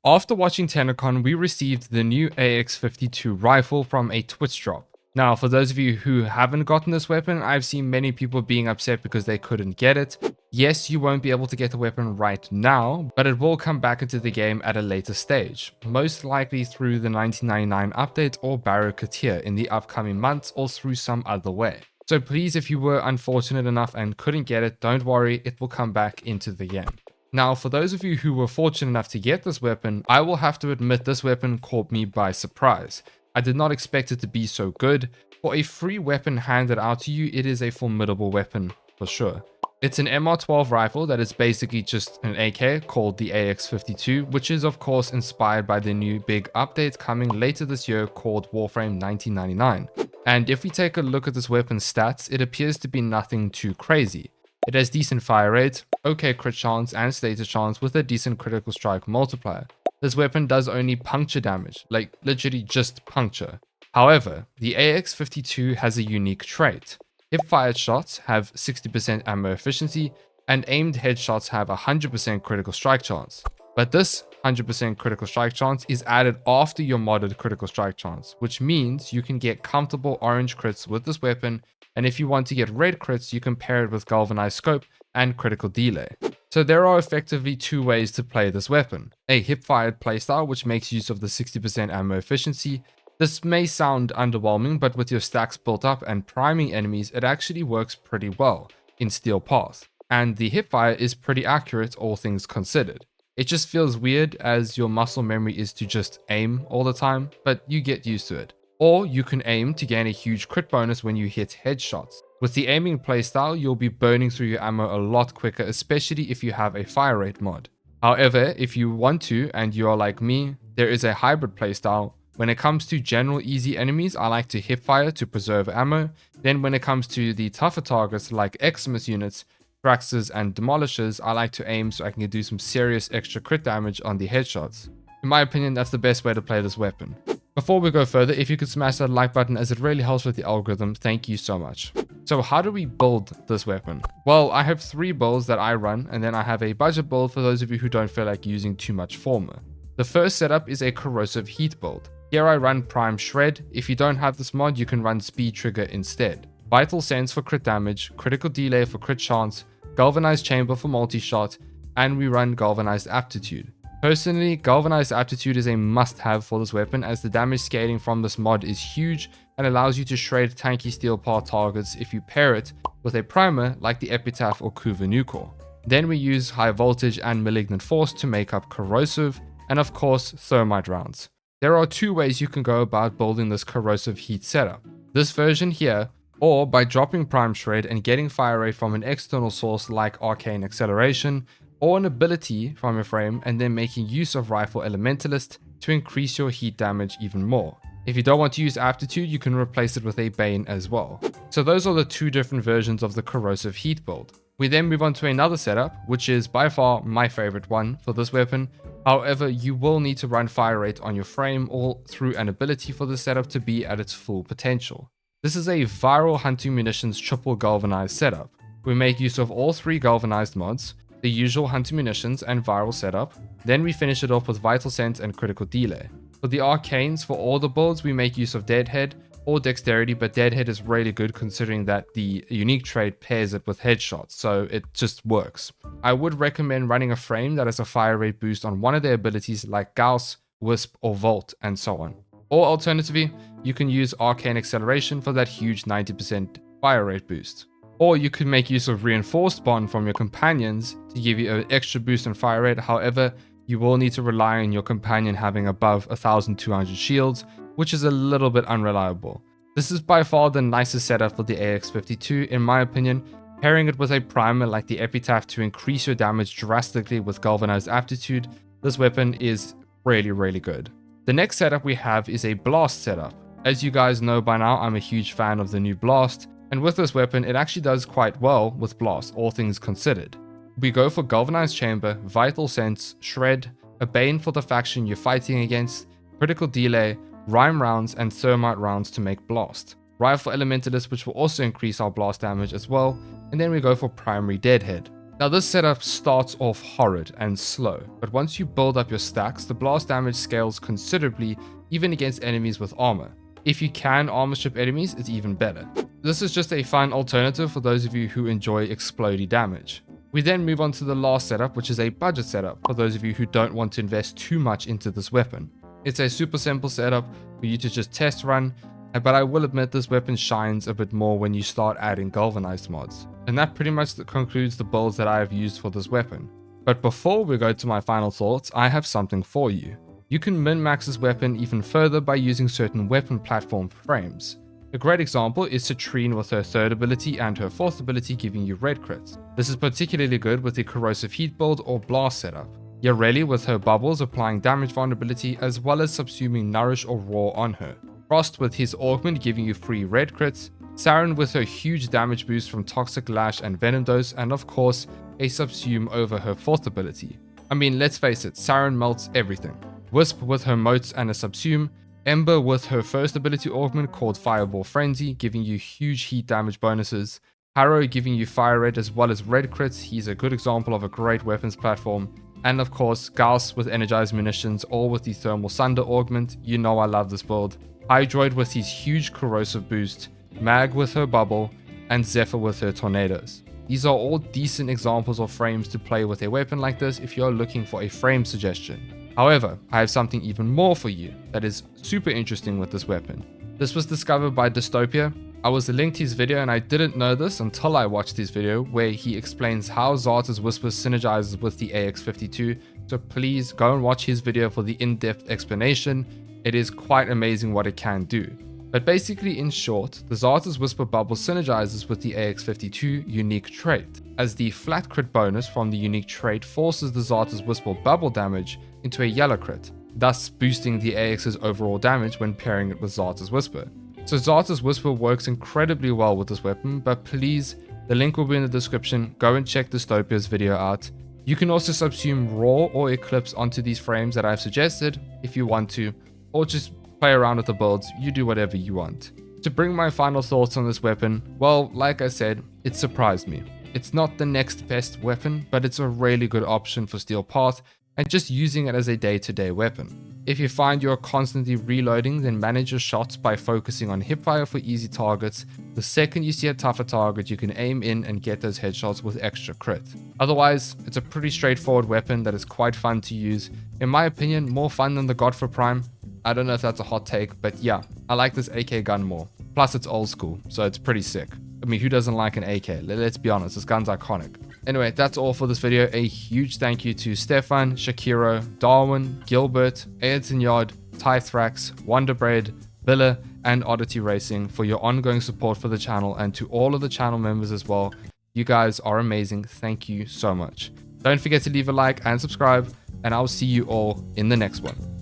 After watching Tennocon, we received the new AX-52 rifle from a Twitch drop. Now, for those of you who haven't gotten this weapon, I've seen many people being upset because they couldn't get it. Yes, you won't be able to get the weapon right now, but it will come back into the game at a later stage, most likely through the 1999 update or Barracuda in the upcoming months or through some other way. So please, if you were unfortunate enough and couldn't get it, don't worry, it will come back into the game. Now, for those of you who were fortunate enough to get this weapon, I will have to admit this weapon caught me by surprise. I did not expect it to be so good. For a free weapon handed out to you, it is a formidable weapon for sure. It's an MR12 rifle that is basically just an AK called the AX-52, which is of course inspired by the new big update coming later this year called Warframe 1999. And if we take a look at this weapon's stats, it appears to be nothing too crazy. It has decent fire rate, okay crit chance and status chance with a decent critical strike multiplier. This weapon does only puncture damage, like literally just puncture. However, the AX-52 has a unique trait. Hip-fired shots have 60% ammo efficiency, and aimed headshots have 100% critical strike chance. But this 100% critical strike chance is added after your modded critical strike chance, which means you can get comfortable orange crits with this weapon, and if you want to get red crits, you can pair it with galvanized scope and critical delay. So there are effectively two ways to play this weapon. A hip-fired playstyle, which makes use of the 60% ammo efficiency. This may sound underwhelming, but with your stacks built up and priming enemies, it actually works pretty well in Steel Path. And the hipfire is pretty accurate, all things considered. It just feels weird as your muscle memory is to just aim all the time, but you get used to it. Or you can aim to gain a huge crit bonus when you hit headshots. With the aiming playstyle, you'll be burning through your ammo a lot quicker, especially if you have a fire rate mod. However, if you want to, and you are like me, there is a hybrid playstyle. When it comes to general easy enemies, I like to hipfire to preserve ammo. Then when it comes to the tougher targets like Eximus units, Thraxers and Demolishers, I like to aim so I can do some serious extra crit damage on the headshots. In my opinion, that's the best way to play this weapon. Before we go further, if you could smash that like button as it really helps with the algorithm, thank you so much. So how do we build this weapon? Well, I have 3 builds that I run, and then I have a budget build for those of you who don't feel like using too much former. The first setup is a corrosive heat build. Here I run Prime Shred. If you don't have this mod, you can run Speed Trigger instead. Vital Sense for crit damage, Critical Delay for crit chance, Galvanized Chamber for multi-shot, and we run Galvanized Aptitude. Personally, Galvanized Aptitude is a must-have for this weapon as the damage scaling from this mod is huge and allows you to shred tanky steel part targets if you pair it with a primer like the Epitaph or Kuva Nucor. Then we use High Voltage and Malignant Force to make up Corrosive, and of course Thermite rounds. There are 2 ways you can go about building this corrosive heat setup. This version here, or by dropping Prime Shred and getting fire rate from an external source like Arcane Acceleration, or an ability from your frame and then making use of Rifle Elementalist to increase your heat damage even more. If you don't want to use Aptitude, you can replace it with a Bane as well. So those are the 2 different versions of the corrosive heat build. We then move on to another setup, which is by far my favorite one for this weapon. However, you will need to run fire rate on your frame or through an ability for the setup to be at its full potential. This is a Viral Hunting Munitions triple galvanized setup. We make use of all 3 galvanized mods, the usual Hunting Munitions and Viral setup, then we finish it off with Vital Sense and Critical Delay. For the arcanes, for all the builds, we make use of Deadhead or Dexterity, but Deadhead is really good considering that the unique trait pairs it with headshots, so it just works. I would recommend running a frame that has a fire rate boost on one of their abilities like Gauss, Wisp, or Volt, and so on. Or alternatively, you can use Arcane Acceleration for that huge 90% fire rate boost. Or you could make use of Reinforced Bond from your companions to give you an extra boost in fire rate. However, you will need to rely on your companion having above 1200 shields, which is a little bit unreliable. This is by far the nicest setup for the AX-52 in my opinion. Pairing it with a primer like the Epitaph to increase your damage drastically with Galvanized Aptitude, this weapon is really good. The next setup we have is a Blast setup. As you guys know by now, I'm a huge fan of the new Blast, and with this weapon it actually does quite well with Blast, all things considered. We go for Galvanized Chamber, Vital Sense, Shred, a Bane for the faction you're fighting against, Critical Delay, Rime rounds and Thermite rounds to make Blast. Rifle Elementalist, which will also increase our blast damage as well, and then we go for Primary Deadhead. Now this setup starts off horrid and slow, but once you build up your stacks, the blast damage scales considerably even against enemies with armor. If you can armor strip enemies, it's even better. This is just a fun alternative for those of you who enjoy explodey damage. We then move on to the last setup, which is a budget setup for those of you who don't want to invest too much into this weapon. It's a super simple setup for you to just test run, but I will admit this weapon shines a bit more when you start adding galvanized mods. And that pretty much concludes the builds that I have used for this weapon. But before we go to my final thoughts, I have something for you. You can min-max this weapon even further by using certain weapon platform frames. A great example is Citrine with her third ability and her fourth ability giving you red crits. This is particularly good with the corrosive heat build or blast setup. Yareli with her bubbles applying damage vulnerability as well as subsuming nourish or raw on her. Frost with his augment giving you free red crits. Saren with her huge damage boost from toxic lash and venom dose, and of course a subsume over her fourth ability. I mean, let's face it, Saren melts everything. Wisp with her motes and a subsume. Ember with her first ability augment called Fireball Frenzy giving you huge heat damage bonuses. Harrow giving you fire red as well as red crits. He's a good example of a great weapons platform. And of course Gauss with energized munitions, all with the thermal sunder augment. You know I love this build. Hydroid with his huge corrosive boost. Mag with her bubble, and Zephyr with her tornadoes. These are all decent examples of frames to play with a weapon like this if you're looking for a frame suggestion. However, I have something even more for you that is super interesting with this weapon. This was discovered by Dystopia. I was linked his video and I didn't know this until I watched his video where he explains how Zarta's Whisper synergizes with the AX-52, so please go and watch his video for the in-depth explanation. It is quite amazing what it can do. But basically, in short, the Zarta's Whisper bubble synergizes with the AX-52 unique trait, as the flat crit bonus from the unique trait forces the Zarta's Whisper bubble damage into a yellow crit, thus boosting the AX's overall damage when pairing it with Zarta's Whisper. So Zarta's Whisper works incredibly well with this weapon, but please, the link will be in the description, go and check Dystopia's video out. You can also subsume Raw or Eclipse onto these frames that I've suggested if you want to, or just play around with the builds, you do whatever you want. To bring my final thoughts on this weapon, well, like I said, it surprised me. It's not the next best weapon, but it's a really good option for Steel Path and just using it as a day-to-day weapon. If you find you're constantly reloading, then manage your shots by focusing on hipfire for easy targets. The second you see a tougher target, you can aim in and get those headshots with extra crit. Otherwise, it's a pretty straightforward weapon that is quite fun to use. In my opinion, more fun than the Godfrey Prime. I don't know if that's a hot take, but yeah, I like this AK gun more. Plus it's old school, so it's pretty sick. I mean, who doesn't like an AK? Let's be honest, this gun's iconic. Anyway, that's all for this video. A huge thank you to Stefan, Shakiro, Darwin, Gilbert, Ayrton Yard, Tythrax, Wonderbread, Billa, and Oddity Racing for your ongoing support for the channel, and to all of the channel members as well. You guys are amazing. Thank you so much. Don't forget to leave a like and subscribe, and I'll see you all in the next one.